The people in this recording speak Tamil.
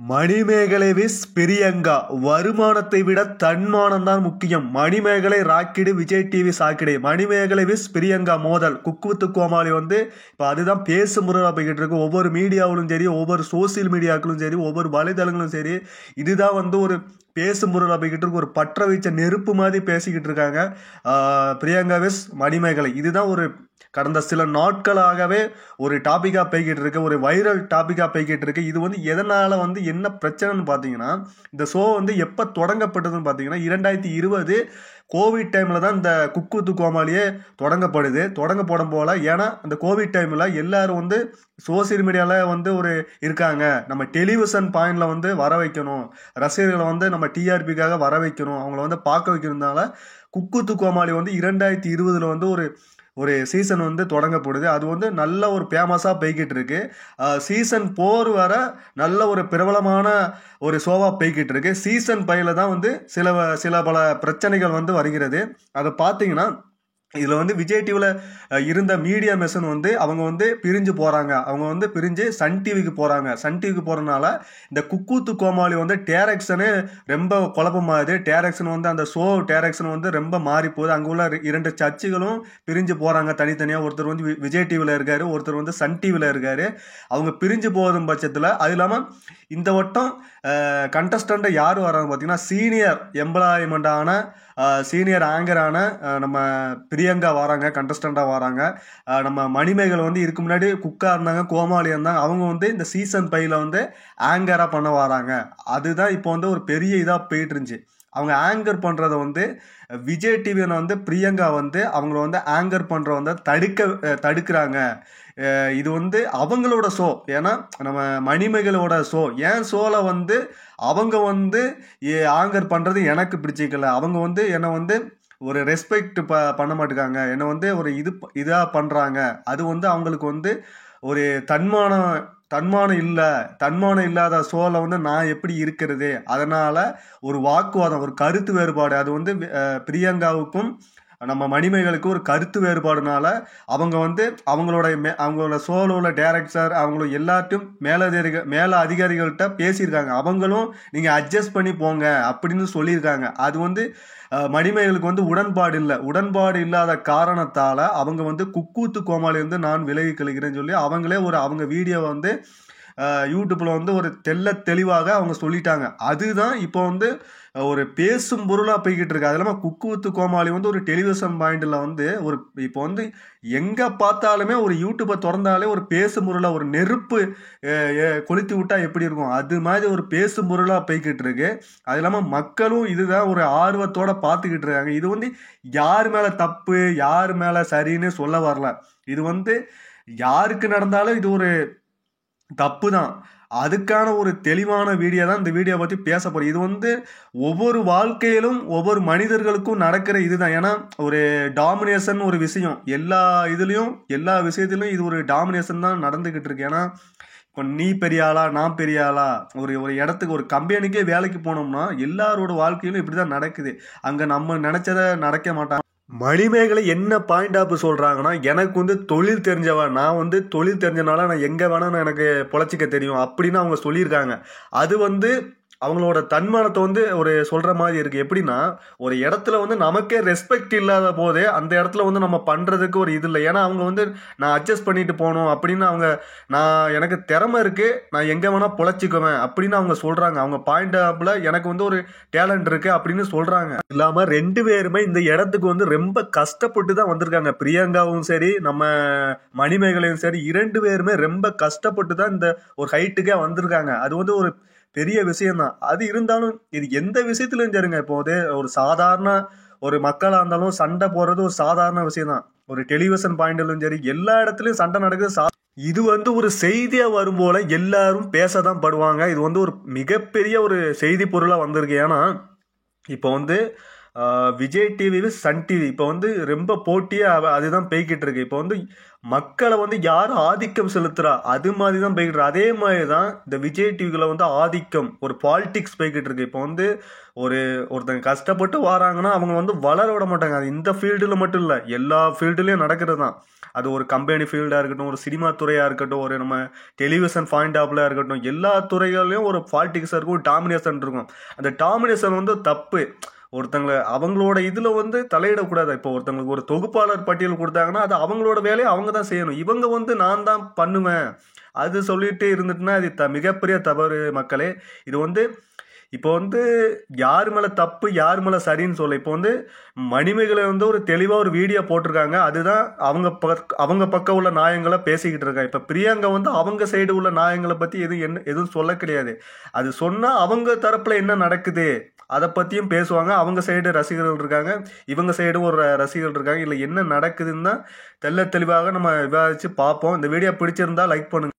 மணிமேகலை விஸ் பிரியங்கா வருமானத்தை விட தன்மானம் தான் முக்கியம். மணிமேகலை ராக்கிடு, விஜய் டிவி சாக்கிடு. மணிமேகலை விஸ் பிரியங்கா மோதல் குக்கு வித்து கோமாளி இப்போ அதுதான் பேசும் முறை போய்கிட்டு இருக்கு. ஒவ்வொரு மீடியாவிலும் சரி, ஒவ்வொரு சோசியல் மீடியாக்களும் சரி, ஒவ்வொரு வலைதளங்களும் சரி, இதுதான் ஒரு பேசும் பொருள் போய்கிட்டு இருக்கு. ஒரு பற்ற வைச்ச நெருப்பு மாதிரி பேசிக்கிட்டு இருக்காங்க பிரியங்கா விஸ் மணிமேகலை. இதுதான் கடந்த சில நாட்களாகவே ஒரு டாப்பிக்காக போய்கிட்டு இருக்கு, ஒரு வைரல் டாப்பிக்காக போய்கிட்டு இருக்கு. இது எதனால் என்ன பிரச்சனைன்னு பார்த்தீங்கன்னா, இந்த ஷோ எப்போ தொடங்கப்பட்டதுன்னு பார்த்தீங்கன்னா 2020 கோவிட் டைமில் தான் இந்த குக்கு வித்து கோமாளியே தொடங்கப்படும் போல். ஏன்னா அந்த கோவிட் டைமில் எல்லாரும் சோசியல் மீடியாவில் இருக்காங்க. நம்ம டெலிவிஷன் பாயிண்டில் வர வைக்கணும், ரசிகர்களை நம்ம டிஆர்பிக்காக வர வைக்கணும், அவங்கள பார்க்க வைக்கிறதுனால குக்கு வித்து கோமாளி 2020 ஒரு சீசன் தொடங்கப்படுது. அது நல்ல ஒரு ஃபேமஸாக போய்கிட்டு இருக்கு. சீசன் 4 வர நல்ல ஒரு பிரபலமான ஒரு ஷோவாக போய்கிட்டு இருக்கு. சீசன் 5 தான் சில பல பிரச்சனைகள் வருகிறது. அதை பார்த்தீங்கன்னா இதில் விஜய் டிவியில் இருந்த மீடியா மெஷன் அவங்க பிரிஞ்சு போகிறாங்க. அவங்க பிரிஞ்சு சன் டிவிக்கு போகிறாங்க. சன் டிவிக்கு போகிறதுனால இந்த குக்கு வித்து கோமாளி டேரக்ஷனு ரொம்ப குழப்பமாகுது. டேரக்ஷன் அந்த ஷோ டேரக்ஷன் ரொம்ப மாறி போகுது. அங்கே உள்ள 2 சர்ச்சுகளும் பிரிஞ்சு போகிறாங்க தனித்தனியாக. ஒருத்தர் விஜய் டிவியில் இருக்கார், ஒருத்தர் சன் டிவியில் இருக்கார். அவங்க பிரிஞ்சு போகும் பட்சத்தில் அது இல்லாமல் இந்த வட்டம் கண்டஸ்டண்ட்டை யார் வராங்க பார்த்தீங்கன்னா, சீனியர் எம்ப்ளாய்மெண்ட்டான சீனியர் ஆங்கரான நம்ம பிரியங்கா வராங்க, கண்டஸ்டண்டாக வராங்க. நம்ம மணிமேகலை இதுக்கு முன்னாடி குக்காக இருந்தாங்க, கோமாளியாக இருந்தாங்க. அவங்க இந்த சீசன் 5 ஆங்கராக பண்ண வராங்க. அதுதான் இப்போ ஒரு பெரிய இதாக போயிட்டு இருந்துச்சு. அவங்க ஆங்கர் பண்ணுறத விஜய் டிவியில் பிரியங்கா அவங்கள ஆங்கர் பண்ணுற தடுக்கிறாங்க. இது அவங்களோட ஷோ. ஏன்னா நம்ம மணிமேகலோட ஷோ. ஏன் ஷோவில் அவங்க ஆங்கர் பண்ணுறது எனக்கு பிடிச்சிக்கல. அவங்க என்னை ஒரு ரெஸ்பெக்ட் பண்ண மாட்டேங்காங்க. என்னை ஒரு இதாக பண்ணுறாங்க. அது அவங்களுக்கு ஒரு தன்மானம் இல்லாத ஷோவில் நான் எப்படி இருக்கிறது. அதனால் ஒரு வாக்குவாதம், ஒரு கருத்து வேறுபாடு. அது பிரியங்காவுக்கும் நம்ம மணிமேகலுக்கு ஒரு கருத்து வேறுபாடுனால அவங்க அவங்களோட ஷோவில் உள்ள டேரக்டர் அவங்களும் எல்லாத்தையும் மேல அதிகாரிகள்கிட்ட பேசியிருக்காங்க. அவங்களும் நீங்கள் அட்ஜஸ்ட் பண்ணி போங்க அப்படின்னு சொல்லியிருக்காங்க. அது மணிமேகலுக்கு உடன்பாடு இல்லாத காரணத்தால் அவங்க குக்கு வித்து கோமாளி நான் விலகி கழிக்கிறேன்னு சொல்லி அவங்களே அவங்க வீடியோவை யூடியூப்பில் ஒரு தெளிவாக அவங்க சொல்லிட்டாங்க. அதுதான் இப்போ ஒரு பேசும் பொருளாக போய்கிட்டு இருக்கு. அது இல்லாமல் குக்கு வித்து கோமாளி ஒரு டெலிவிஷன் பாயிண்டில் இப்போ எங்கே பார்த்தாலுமே ஒரு யூடியூப்பை திறந்தாலே ஒரு பேசும் பொருளாக, ஒரு நெருப்பு கொளுத்தி விட்டால் எப்படி இருக்கும், அது மாதிரி ஒரு பேசும் பொருளாக போய்கிட்டு இருக்கு. அது இல்லாமல் மக்களும் இதுதான் ஒரு ஆர்வத்தோடு பார்த்துக்கிட்டு இருக்காங்க. இது யார் மேலே தப்பு யார் மேலே சரின்னு சொல்ல வரல. இது யாருக்கு நடந்தாலும் இது ஒரு தப்பு தான். அதுக்கான ஒரு தெளிவான வீடியோ தான் இந்த வீடியோ பற்றி பேச போகிறோம். இது ஒவ்வொரு வாழ்க்கையிலும் ஒவ்வொரு மனிதர்களுக்கும் நடக்கிற இதுதான். ஏன்னா ஒரு டாமினேஷன் ஒரு விஷயம் எல்லா விஷயத்திலும் இது ஒரு டாமினேஷன் தான் நடந்துக்கிட்டு இருக்கு. ஏன்னா இப்போ நீ பெரிய ஆளா நான் பெரிய ஆளா, ஒரு இடத்துக்கு ஒரு கம்பெனிக்கே வேலைக்கு போனோம்னா எல்லாரோட வாழ்க்கையிலும் இப்படி தான் நடக்குது. அங்கே நம்ம நினச்சதை நடக்க மாட்டாங்க. மணிமேகலை என்ன பாயிண்ட் ஆஃப் சொல்கிறாங்கன்னா, எனக்கு தொழில் தெரிஞ்சவன், நான் தொழில் தெரிஞ்சனால நான் எங்கே வேணாலும் எனக்கு பொழைச்சிக்க தெரியும் அப்படின்னு அவங்க சொல்லியிருக்காங்க. அது அவங்களோட தன்மானத்தை ஒரு சொல்கிற மாதிரி இருக்குது. எப்படின்னா ஒரு இடத்துல நமக்கே ரெஸ்பெக்ட் இல்லாத போதே அந்த இடத்துல நம்ம பண்ணுறதுக்கு ஒரு இது இல்லை. ஏன்னா அவங்க நான் அட்ஜஸ்ட் பண்ணிட்டு போகணும் அப்படின்னு எனக்கு திறமை இருக்குது, நான் எங்கே வேணால் பொழைச்சிக்குவேன் அப்படின்னு அவங்க சொல்கிறாங்க. அவங்க பாயிண்ட் ஆஃபில் எனக்கு ஒரு டேலண்ட் இருக்குது அப்படின்னு சொல்கிறாங்க. இல்லாமல் 2 பேருமே இந்த இடத்துக்கு ரொம்ப கஷ்டப்பட்டு தான் வந்திருக்காங்க. பிரியங்காவும் சரி நம்ம மணிமேகலையும் சரி 2 பேருமே ரொம்ப கஷ்டப்பட்டு தான் இந்த ஒரு ஹைட்டுக்கே வந்திருக்காங்க. அது ஒரு பெரிய விஷயம்தான். அது இருந்தாலும் இது எந்த விஷயத்துலையும் சரிங்க. இப்போ ஒரு சாதாரண ஒரு மக்களாக இருந்தாலும் சண்டை போடுறது ஒரு சாதாரண விஷயம் தான். ஒரு டெலிவிஷன் பாயிண்ட்லும் சரி எல்லா இடத்துலையும் சண்டை நடக்குது. இது ஒரு செய்தியாக வரும் போல எல்லாரும் பேச தான் படுவாங்க. இது ஒரு மிகப்பெரிய ஒரு செய்தி பொருளாக வந்திருக்கு. ஏன்னா இப்போ விஜய் டிவி சன் டிவி இப்போ வந்து ரொம்ப போட்டியாக அதுதான் போய்கிட்டு இருக்கு. இப்போ வந்து மக்களை வந்து யார் ஆதிக்கம் செலுத்துறா அது மாதிரி தான் போய்கிட்டு இருக்கு. அதே மாதிரி தான் இந்த விஜய் டிவிகளை வந்து ஆதிக்கம் ஒரு பாலிடிக்ஸ் போய்கிட்டு இருக்கு. இப்போ வந்து ஒருத்தங்க கஷ்டப்பட்டு வராங்கன்னா அவங்க வந்து வளர விட மாட்டாங்க. அது இந்த ஃபீல்டில் மட்டும் இல்லை, எல்லா ஃபீல்டுலேயும் நடக்கிறது தான். அது ஒரு கம்பெனி ஃபீல்டாக இருக்கட்டும், ஒரு சினிமா துறையாக இருக்கட்டும், ஒரு நம்ம டெலிவிஷன் பாயிண்ட் ஆஃப்ல இருக்கட்டும், எல்லா துறைகள்லையும் ஒரு பாலிடிக்ஸாக இருக்கும், ஒரு டாமினேஷன் இருக்கும். அந்த டாமினேஷன் வந்து தப்பு. ஒருத்தங்களை அவங்களோட இதில் வந்து தலையிடக்கூடாது. இப்போ ஒருத்தங்களுக்கு ஒரு தொகுப்பாளர் பட்டியல் கொடுத்தாங்கன்னா அது அவங்களோட வேலையை அவங்க தான் செய்யணும். இவங்க வந்து நான் தான் பண்ணுவேன் அது சொல்லிட்டு இருந்துட்டுனா அது மிகப்பெரிய தவறு மக்களே. இது வந்து இப்போ வந்து யார் மேலே தப்பு யார் மேலே சரின்னு சொல்ல, இப்போ வந்து மணிமேகலை வந்து ஒரு தெளிவாக ஒரு வீடியோ போட்டிருக்காங்க. அதுதான் அவங்க பக்கம் உள்ள நியாயங்களை பேசிக்கிட்டு இருக்காங்க. இப்போ பிரியங்கா வந்து அவங்க சைடு உள்ள நியாயங்களை பற்றி எதுவும் சொல்ல கிடையாது. அது சொன்னால் அவங்க தரப்பில் என்ன நடக்குது அதை பற்றியும் பேசுவாங்க. அவங்க சைடு ரசிகர்கள் இருக்காங்க, இவங்க சைடும் ஒரு ரசிகர்கள் இருக்காங்க. இல்லை என்ன நடக்குதுன்னு தான் தெளிவாக நம்ம விவாதித்து பார்ப்போம். இந்த வீடியோ பிடிச்சிருந்தா லைக் பண்ணுங்க.